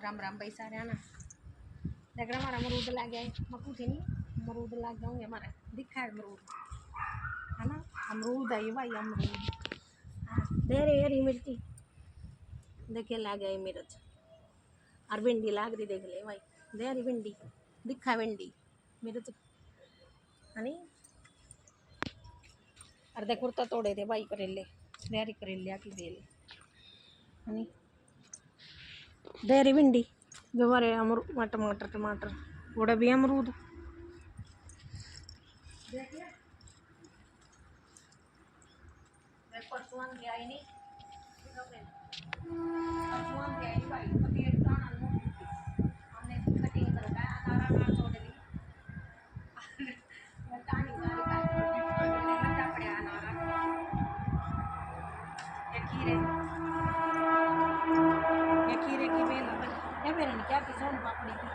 राम राम भाई सारे ना। देख रहे हमारा अमरूद लग गया है, मकू थी नहीं अमरूद लग जाऊंगे हमारे। दिखा है अमरूद, है ना। अमरूद है ये भाई, अमरूद। हाँ, दे रही हरी मिर्ची देखे लग गई मिर्च और भिंडी लाग रही देख ले भाई। दे रही भिंडी, दिखा भिंडी मिर्च है। और देख कुर्ता तोड़े थे भाई करेले, दे रही करेलिया की बेल है। दे रही भिंडी जो हमारे टमाटर टमाटर थोड़ा भी अमरूद। परसों गया ही नहीं, परसों गया ही भाई अभी एक दाना हमने कटिंग करके अनारा ना छोड़ दी। टानी सारी काट पड़ा अनारा या खीरे की बेल या फिर क्या की सोन पापड़ी की